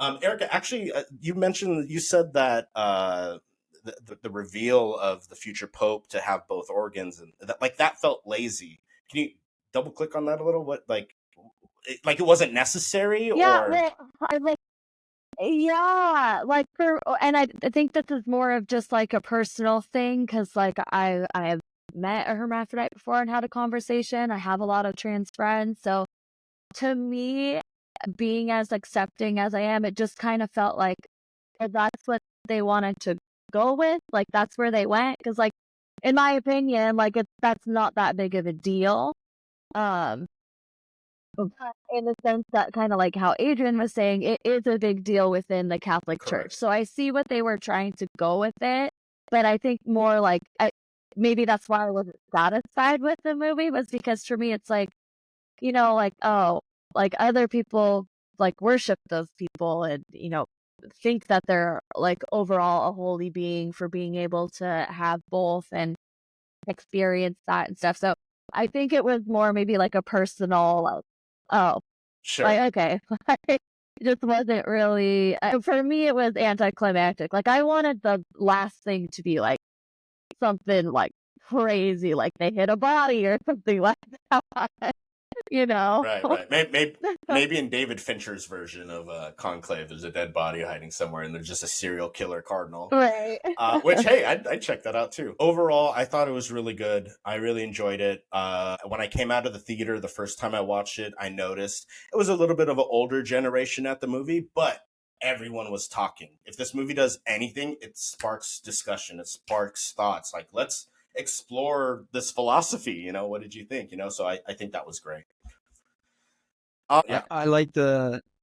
Erica, actually, you said that the reveal of the future pope to have both organs, and that felt lazy. Can you double click on that a little? What like it wasn't necessary, Yeah, or well, I like, yeah, like and I think this is more of just like a personal thing, because like I have met a hermaphrodite before and had a conversation. I have a lot of trans friends, so to me, being as accepting as I am, it just kind of felt like if that's what they wanted to go with, like that's where they went. Because like, in my opinion, like that's not that big of a deal. But in the sense that, kind of like how Adrian was saying, it is a big deal within the Catholic Correct. Church. So I see what they were trying to go with it, but I think more like maybe that's why I wasn't satisfied with the movie, was because for me it's like, like, oh, like other people like worship those people, and think that they're like overall a holy being for being able to have both and experience that and stuff. So I think it was more maybe like a personal, like, oh, sure, like, okay. It just wasn't really, for me it was anticlimactic. Like I wanted the last thing to be like something like crazy, like they hit a body or something like that. right. Maybe in David Fincher's version of Conclave, there's a dead body hiding somewhere, and there's just a serial killer cardinal. Right. Which, hey, I'd check that out too. Overall, I thought it was really good. I really enjoyed it. When I came out of the theater the first time I watched it, I noticed it was a little bit of an older generation at the movie, but everyone was talking. If this movie does anything, it sparks discussion, it sparks thoughts. Like, let's explore this philosophy. What did you think? So I think that was great. Yeah. I like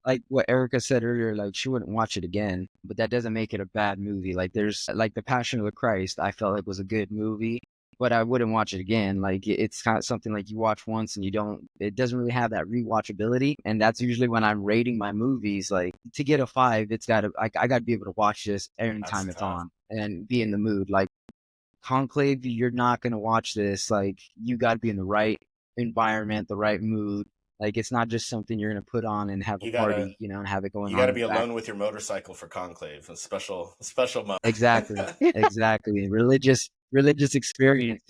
like what Erica said earlier, like she wouldn't watch it again, but that doesn't make it a bad movie. Like there's like The Passion of the Christ, I felt like was a good movie, but I wouldn't watch it again. Like it's kind of something like you watch once and it doesn't really have that rewatchability. And that's usually when I'm rating my movies. Like to get a 5, I gotta be able to watch this every That's time it's tough. on and be in the mood. Like Conclave, you're not gonna watch this. Like you gotta be in the right environment, the right mood. Like it's not just something you're gonna put on and have a You gotta party, and have it going you on gotta in be the back. alone with your motorcycle for Conclave, a special moment. Exactly, exactly. Religious experience.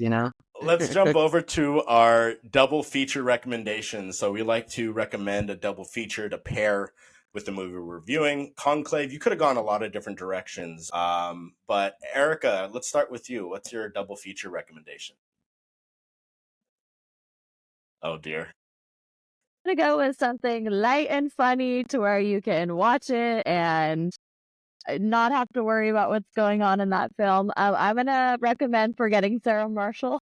Let's jump over to our double feature recommendations. So we like to recommend a double feature to pair with the movie we're reviewing. Conclave, you could have gone a lot of different directions. But Erica, let's start with you. What's your double feature recommendation? Oh dear. I'm gonna go with something light and funny to where you can watch it and not have to worry about what's going on in that film. I'm gonna recommend Forgetting Sarah Marshall.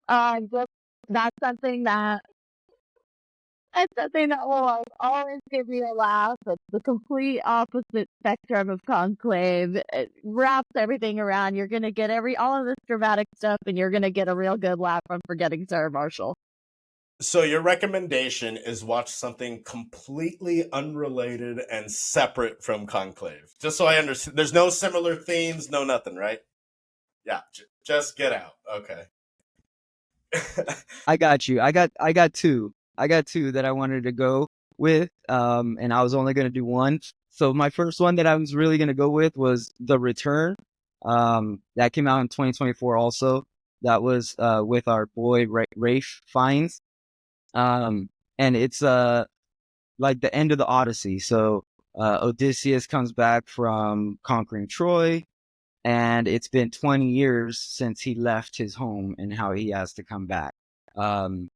Just, that's something that will like, always give me a laugh. It's the complete opposite spectrum of Conclave. It wraps everything around. You're gonna get all of this dramatic stuff, and you're gonna get a real good laugh from Forgetting Sarah Marshall. So your recommendation is watch something completely unrelated and separate from Conclave. Just so I understand, there's no similar themes, no nothing, right? Yeah, just Get Out. Okay. I got you. Two. I got two that I wanted to go with. And I was only gonna do one. So my first one that I was really gonna go with was The Return. That came out in 2024 also. That was with our boy Rafe Fiennes. And it's like the end of the Odyssey. So Odysseus comes back from conquering Troy, and it's been 20 years since he left his home and how he has to come back. And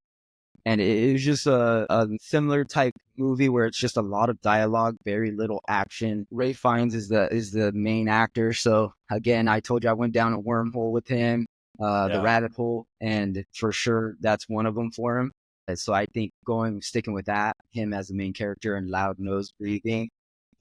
it was just a similar type movie where it's just a lot of dialogue, very little action. Ray Fiennes is the main actor. So again, I told you I went down a wormhole with him, the rabbit hole, and for sure that's one of them for him. And so I think sticking with that, him as the main character and loud nose breathing,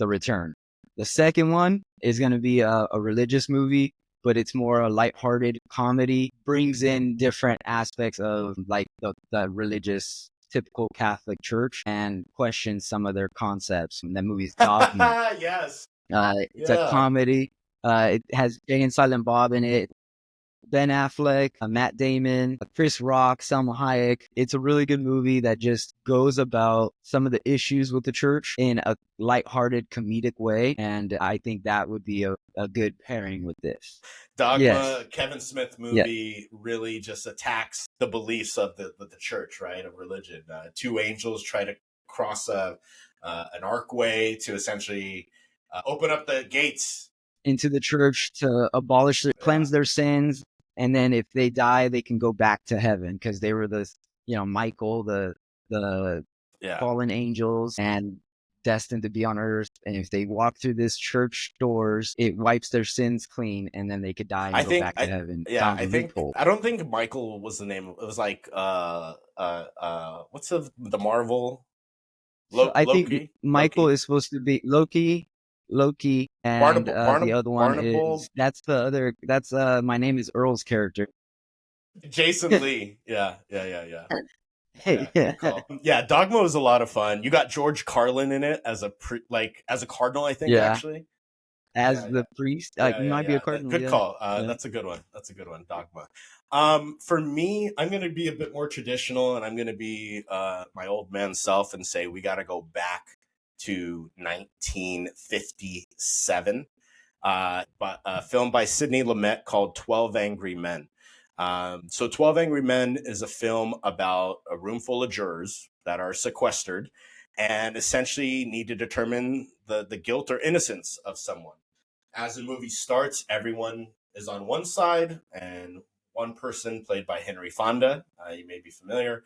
The Return. The second one is going to be a religious movie, but it's more a lighthearted comedy, brings in different aspects of like the religious, typical Catholic church and questions some of their concepts. And that movie's Dogma. Yes. It's a comedy. It has Jay and Silent Bob in it. Ben Affleck, Matt Damon, Chris Rock, Salma Hayek. It's a really good movie that just goes about some of the issues with the church in a lighthearted, comedic way. And I think that would be a good pairing with this. Dogma, Yes. Kevin Smith movie, really just attacks the beliefs of the church, right, of religion. Two angels try to cross an archway to essentially open up the gates into the church to cleanse their sins. And then if they die, they can go back to heaven because they were Michael, the fallen angels and destined to be on earth. And if they walk through this church doors, it wipes their sins clean, and then they could die and go back to heaven. Yeah, I don't think Michael was the name. It was like what's the Marvel? I Loki? think Michael Loki? is supposed to be Loki, and the other one is that's My Name is Earl's character. Jason Lee. Yeah. Hey, good call. Yeah, Dogma was a lot of fun. You got George Carlin in it as a cardinal, I think, actually. As the priest. You might be a cardinal. Good call. That's a good one. Dogma. For me, I'm going to be a bit more traditional, and I'm going to be my old man self and say we got to go back to 1957. But a film by Sidney Lumet called 12 Angry Men. So 12 Angry Men is a film about a room full of jurors that are sequestered and essentially need to determine the guilt or innocence of someone. As the movie starts, everyone is on one side, and one person, played by Henry Fonda, you may be familiar,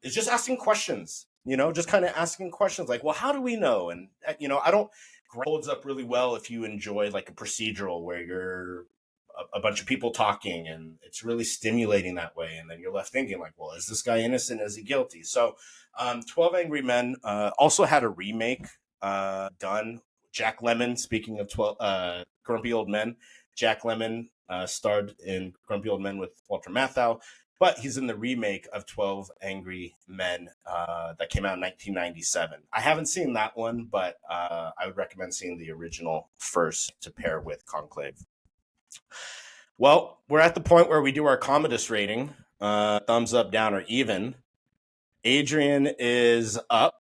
is just asking questions You know, just kind of asking questions like, well, how do we know? And, you know, I don't holds up really well if you enjoy like a procedural where you're a bunch of people talking and it's really stimulating that way. And then you're left thinking like, well, is this guy innocent? Is he guilty? So 12 Angry Men also had a remake done. Jack Lemmon, speaking of 12 Grumpy Old Men, Jack Lemmon starred in Grumpy Old Men with Walter Matthau, but he's in the remake of 12 Angry Men that came out in 1997. I haven't seen that one, but I would recommend seeing the original first to pair with Conclave. Well, we're at the point where we do our Commodus rating, thumbs up, down, or even. Adrian is up.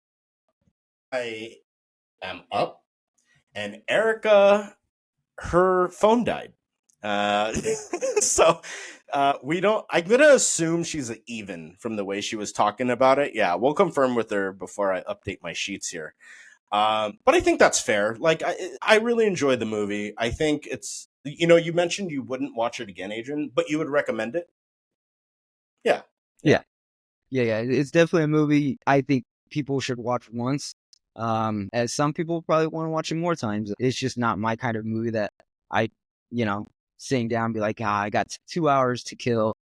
I am up. And Erica, her phone died. So we don't, I'm going to assume she's an even from the way she was talking about it. Yeah, we'll confirm with her before I update my sheets here. But I think that's fair. Like, I really enjoyed the movie. I think it's, you know, you mentioned you wouldn't watch it again, Adrian, but you would recommend it? Yeah. It's definitely a movie I think people should watch once. As some people probably want to watch it more times. It's just not my kind of movie that I, you know, sitting down and be like, I got 2 hours to kill.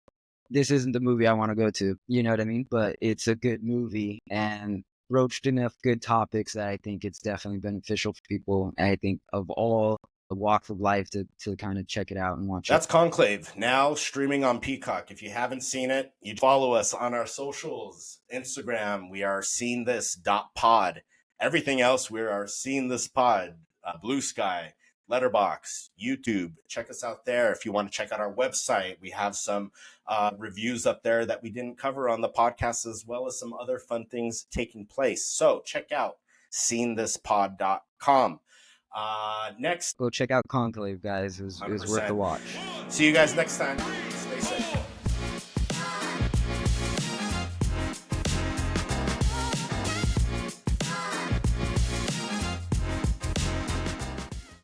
This isn't the movie I want to go to. You know what I mean? But it's a good movie and broached enough good topics that I think it's definitely beneficial for people. And I think of all the walks of life to kind of check it out and watch That's it. Conclave, now streaming on Peacock. If you haven't seen it, you follow us on our socials. Instagram, we are seeingthis.pod. Everything else, we are Seeing This Pod. Blue Sky, Letterbox, YouTube. Check us out there. If you want to check out our website, we have some reviews up there that we didn't cover on the podcast, as well as some other fun things taking place. So check out seeingthispod.com. Next, Go check out Conclave, guys. It was worth the watch. see you guys next time.